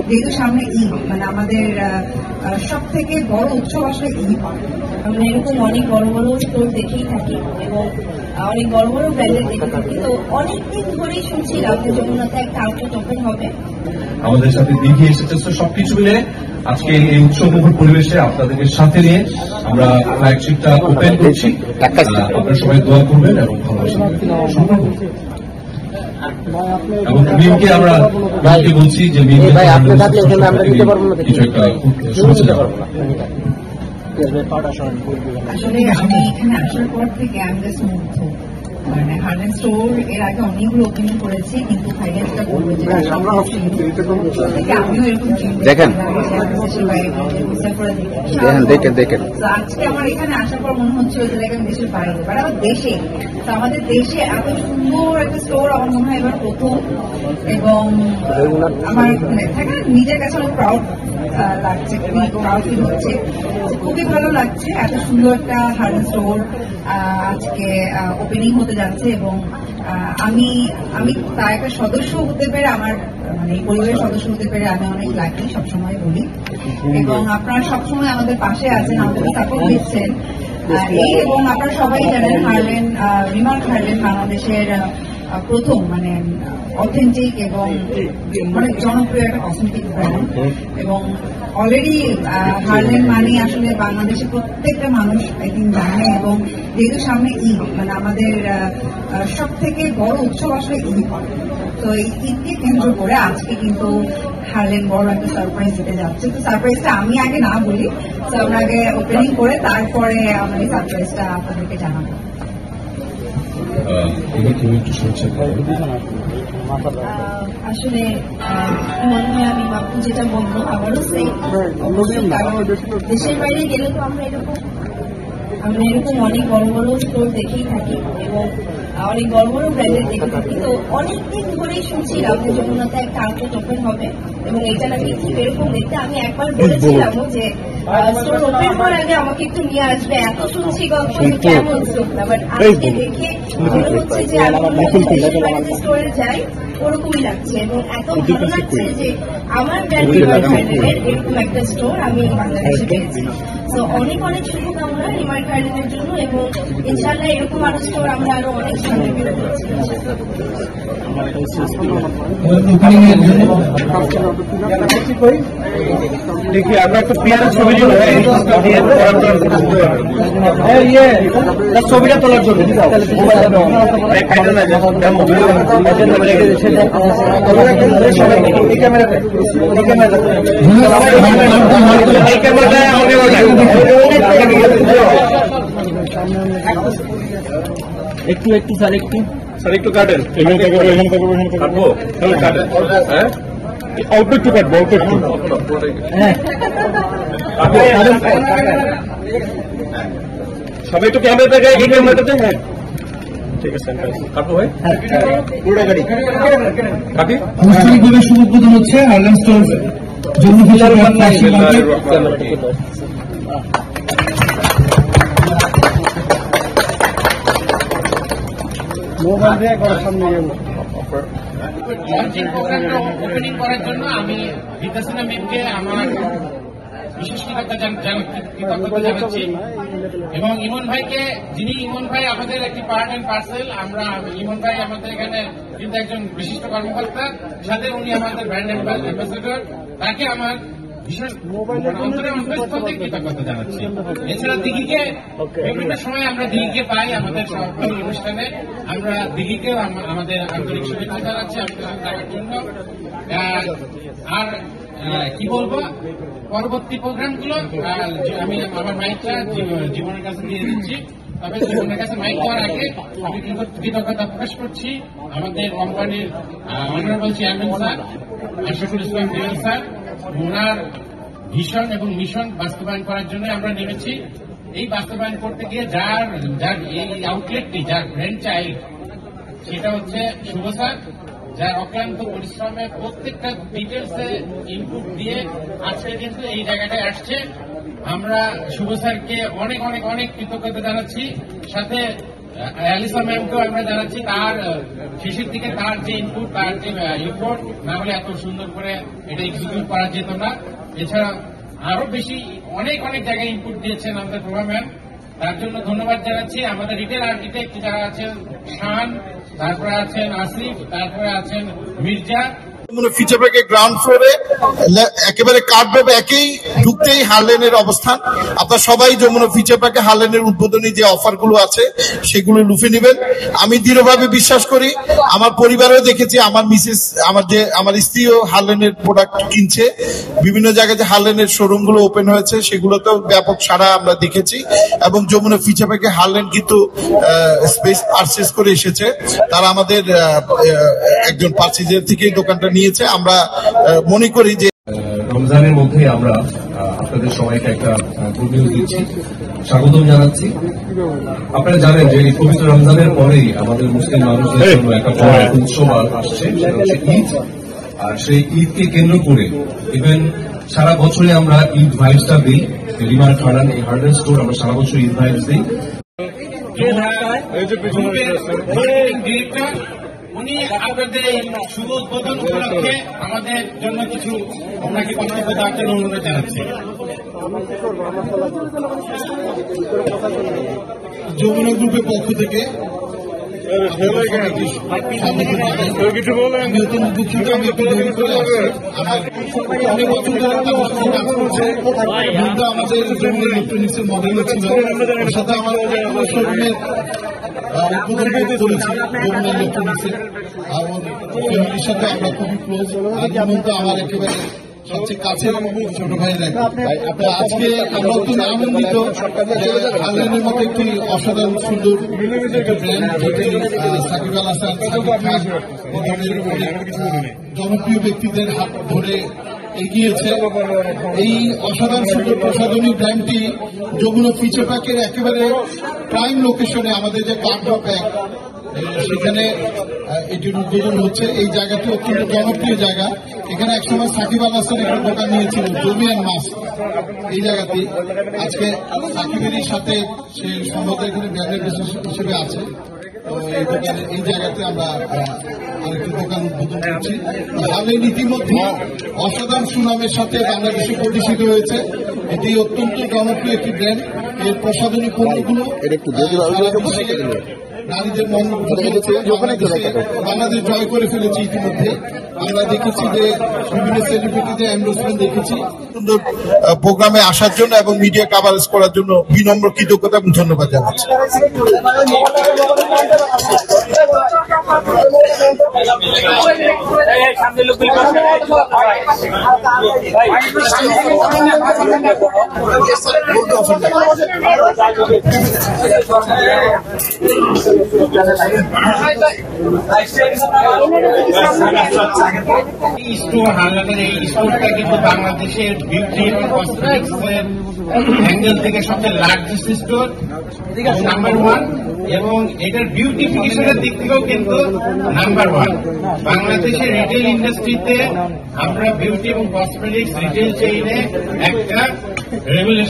যেহেতু সামনে ঈদ, মানে আমাদের সব থেকে বড় উৎসব আসলে ঈদ। আমরা এরকম অনেক বড় বড় স্টোর দেখেই থাকি এবং অনেক বড় বড় ব্র্যান্ডের দেখে থাকি। তো অনেকদিন ধরেই শুনছি রাতে যমুনাতে একটা আউটলেট ওপেন হবে। আমাদের সাথে দিঘি এসেছে, সবকিছু মিলে আজকে এই উৎসবমুখর পরিবেশে আপনাদেরকে সাথে নিয়ে আমরা ফ্ল্যাগশিপটা ওপেন করছি। আপনারা সবাই দোয়া করবেন এবং ভালোবাসা এবং মিমকে আমরা বলছি যে কিছু একটা শুভেচ্ছা। আসলে আমি এখানে আসার পর থেকে আমি জাস্ট মুগ্ধ। মানে হার্লেন স্টোর এর আগে অনেকগুলো ওপেনিং করেছি, কিন্তু ভাইয়া যেটা বলবো যে আমিও এরকম দেখেন আজকে আমার এখানে আসার পর মনে হচ্ছে যে দেখেন দেশের বাইরে, বাট আমার দেশে, আমাদের দেশে এত সুন্দর একটা স্টোর আমার মনে হয় এবার প্রথম। এবং আমার থাকে নিজের কাছে অনেক প্রাউড লাগছে, খুবই প্রাউড ফিল হচ্ছে, খুবই ভালো লাগছে। এত সুন্দর একটা হার্লেন স্টোর আজকে ওপেনিং হতে যাচ্ছে এবং আমি তার একটা সদস্য হতে পেরে, আমার মানে এই পরিবারের সদস্য হতে পেরে আমি অনেক লাকি, সবসময় বলি। এবং আপনারা সবসময় আমাদের পাশে আছেন, আমাদের সাপোর্ট দিচ্ছেন। এবং আপনারা সবাই জানেন হার্লেন, রিমার্ক হার্লেন বাংলাদেশের প্রথম মানে অথেন্টিক এবং অনেক জনপ্রিয় একটা কসমেটিক ব্র্যান্ড। এবং অলরেডি হার্লেন মানে আসলে বাংলাদেশের প্রত্যেকটা মানুষ আই থিঙ্ক জানে। এবং যেহেতু সামনে ঈদ, মানে আমাদের সব থেকে বড় উৎসব আসলে ঈদ। তো এই ঈদকে কেন্দ্র করে আজকে কিন্তু হার্লেন বড় একটা সারপ্রাইজ দিতে যাচ্ছে। তো সারপ্রাইজটা আমি আগে না বলি, তো আমরা আগে ওপেনিং করে তারপরে আমরা এই সারপ্রাইজটা আপনাদেরকে জানাবো। আসলে আমি বাপু যেটা বলবো আবারও সেই দেশের বাইরে গেলে তো আমরা এরকম অনেক বড় বড় স্টোর দেখেই থাকি এবং অনেক বড় বড় ব্র্যান্ডের দেখে থাকি। তো অনেকদিন ধরেই শুনছি রাতে যমুনাতে একটা আউটলেট ওপেন হবে এবং এটা নাকি ঠিক এরকম দেখতে। আমি একবার বলেছিলাম যে স্টোর ওপেন হওয়ার আগে আমাকে একটু নিয়ে আসবে, এত শুনছি গল্প কেমন স্টোর না, বাট আজকে দেখে মনে হচ্ছে যে আমি স্টোরে যাই ওরকমই লাগছে এবং এত ভালো লাগছে যে আমার ব্র্যান্ডের এরকম একটা স্টোর আমি বাংলাদেশে পেয়েছি। তো অনেক অনেক শুভকামনা রিমার্ক হার্লেনের জন্য এবং ইনশাআল্লাহ এরকম আরো স্টোর আমরা আরো অনেক সামনে বের করছি। দেখি আমরা একটা প্লেয়ারের ছবি ছবিটা তোলার জন্য একটু স্যার একটু কাটেন, এখানে কাটবো কাটেন। হ্যাঁ অল্প একটু কাটবো, অল্প একটু। সবাই একটু ক্যামেরা দেখায়, এই ক্যামেরাটাতে। হ্যাঁ ঠিক আছে, কাটবো ভাই পুরো গাড়ি কাটি। আনুষ্ঠানিকভাবে শুভ উদ্বোধন হচ্ছে হার্লেন স্টোর জন্য ওপেনিং করার জন্য আমি বিকাশনা মিমকে আমার বিশেষ কৃতজ্ঞতা জানাচ্ছি এবং ইমন ভাইকে, যিনি ইমন ভাই আমাদের একটি পার্ট অ্যান্ড পার্সেল। আমরা ইমন ভাই আমাদের এখানে কিন্তু একজন বিশিষ্ট কর্মকর্তা, সাথে উনি আমাদের ব্র্যান্ড অ্যাম্বাসেডর। তাকে আমার ভীষণ অন্তরস্থল থেকে কৃতজ্ঞতা জানাচ্ছি। এছাড়া দিঘিকে বিভিন্ন সময় আমরা দিঘিকে পাই আমাদের সরকারি অনুষ্ঠানে, আমরা দিঘিকেও আমাদের আন্তরিক শুভেচ্ছা জানাচ্ছি আপনাদের দেখার জন্য। আর কি বলবো, পরবর্তী প্রোগ্রামগুলো আমি আমার মাইকটা জীবনের কাছে দিয়ে দিচ্ছি। তবে জীবনের কাছে মাইক দেওয়ার আগে আমি কৃতজ্ঞতা প্রকাশ করছি আমাদের কোম্পানির honourable chairman sir Ashraful Islam দেওয়ান স্যার। ওনার ভিশন এবং মিশন বাস্তবায়ন করার জন্য আমরা নেমেছি। এই বাস্তবায়ন করতে গিয়ে যার এই আউটলেটটি, যার ব্র্যান্ড চাইল্ড, সেটা হচ্ছে শুভ স্যার, যার অক্লান্ত পরিশ্রমে প্রত্যেকটা ডিটেলসে ইনপুট দিয়ে আজকে কিন্তু এই জায়গাটায় আসছে। আমরা শুভ স্যারকে অনেক অনেক অনেক কৃতজ্ঞতা জানাচ্ছি। সাথে অ্যালিসা ম্যামকেও আমরা জানাচ্ছি তার শেষের দিকে তার যে ইনপুট, তার যে ইনপুট না হলে এত সুন্দর করে এটা এক্সিকিউট করা যেত না। এছাড়া আরো বেশি অনেক অনেক জায়গায় ইনপুট দিয়েছেন আমাদের প্রভা ম্যাম, তার জন্য ধন্যবাদ জানাচ্ছি। আমাদের রিটেল আর্কিটেক্ট যারা আছেন শান, তারপরে আছেন আসিফ, তারপরে আছেন মির্জা। ফিচার পার্কের গ্রাউন্ড ফ্লোরে একেবারে কাঠভাবে একই ঢুকতেই হারলেনের অবস্থান। আপনারা সবাই যমুনা ফিচার পার্কে হারলেনের উদ্বোধনী যে অফারগুলো আছে সেগুলো লুফে নেবেন। আমি দৃঢ়ভাবে বিশ্বাস করি, আমার পরিবারেও দেখেছি, আমার মিসেস আমার স্ত্রীও হারলেনের প্রোডাক্ট কিনছে। বিভিন্ন জায়গায় যে হারলেনের শোরুমগুলো ওপেন হয়েছে সেগুলোতেও ব্যাপক সাড়া আমরা দেখেছি। এবং যমুনা ফিচার পার্কে হারলেন কিন্তু স্পেস পারচেজ করে এসেছে, তারা আমাদের একজন পারচেজার থেকেই দোকানটা নিয়েছে। আমরা মনে করি যে রমজানের মধ্যে আমরা আপনাদের সবাইকে একটা গুড নিউজ দিচ্ছি, স্বাগতম জানাচ্ছি। আপনারা জানেন যে এই পবিত্র রমজানের পরেই আমাদের মুসলিম মানুষদের জন্য একটা বড় উৎসব আসছে, সেটা হচ্ছে ঈদ। আর সেই ঈদকে কেন্দ্র করে ইভেন সারা বছরে আমরা ঈদ ভাইবসটা দিই। রিমার্ক হারান এই হার্ডওয়্যার স্টোর আমরা সারা বছর ঈদ ভাইবস দিই। উনি আপনাদের এই শুভ উদ্বোধন উপলক্ষে আমাদের জন্য কিছু আপনাকে বক্তব্য দেওয়ার জন্য অনুরোধ জানাচ্ছি। যমুনা গ্রুপের পক্ষ থেকে কিছু বলেন। আমি অত্যন্ত দুঃখিত, আমি একটু দেরি করে আসছি। অনেক বছর ধরে আমাদের কাজ করছে। আমাদের যমুনা ইলেকট্রনিক্সের মডেল ছিল, ওর সাথে আমার শোরুমের উদ্বোধন করতে চলেছি যমুনা ইলেকট্রনিক্সের। এবং ফ্যামিলির সাথে আমরা খুবই ক্লোজ। তো আমার একেবারে সবচেয়ে কাছের ছোট ভাই লাগে। আজকে আমরা অত্যন্ত আনন্দিত, হারলেনের মতো একটি অসাধারণ সুন্দর ব্র্যান্ড, যেটি সাকিব আল হাসান, সাকিব খান জনপ্রিয় ব্যক্তিদের হাত ধরে এগিয়েছে। এই অসাধারণ সুন্দর প্রসাধনী ব্র্যান্ডটি যমুনা ফিচার পার্কের একেবারে প্রাইম লোকেশনে আমাদের যে কাঠড্রপ ব্যাগ, সেখানে এটির উদ্বোধন হচ্ছে। এই জায়গাটি অত্যন্ত জনপ্রিয় জায়গা। এখানে একসময় সাকিব আল হাসান একটা দোকান নিয়েছিল জমিয়ান মাছ, এই জায়গাতে আজকে সাকিবেরই সাথে সে সম্ভবত এখানে ব্র্যান্ডের হিসেবে আছে। তো এই দোকানে এই জায়গাতে আমরা আরেকটি দোকান উদ্বোধন করছি। হারলেন ইতিমধ্যে অসাধারণ সুনামের সাথে বাংলাদেশে প্রতিষ্ঠিত হয়েছে। এটি অত্যন্ত জনপ্রিয় একটি ব্র্যান্ড। এর প্রসাধনী পণ্যগুলো নারীদের মন বাংলাদেশ জয় করে ফেলেছে ইতিমধ্যে। আমরা দেখেছি যে বিভিন্ন সেলিব্রিটিদের এন্ডোর্সমেন্ট দেখেছি। সুন্দর প্রোগ্রামে আসার জন্য এবং মিডিয়া কাভারেজ করার জন্য বিনম্র কৃতজ্ঞতা এবং ধন্যবাদ জানাচ্ছি। স্টোর হারলেনের এই স্টোরটা কিন্তু বাংলাদেশের বিউটি এবং কসমেটিক্সের অ্যাঙ্গেল থেকে সবচেয়ে লার্জেস্ট স্টোর, নাম্বার 1, এবং এটার বিউটিফিকেশনের দিক থেকেও কিন্তু নাম্বার 1। বাংলাদেশের রিটেল ইন্ডাস্ট্রিতে আমরা বিউটি এবং কসমেটিক্স রিটেল চেইনে একটা রেভলিউশন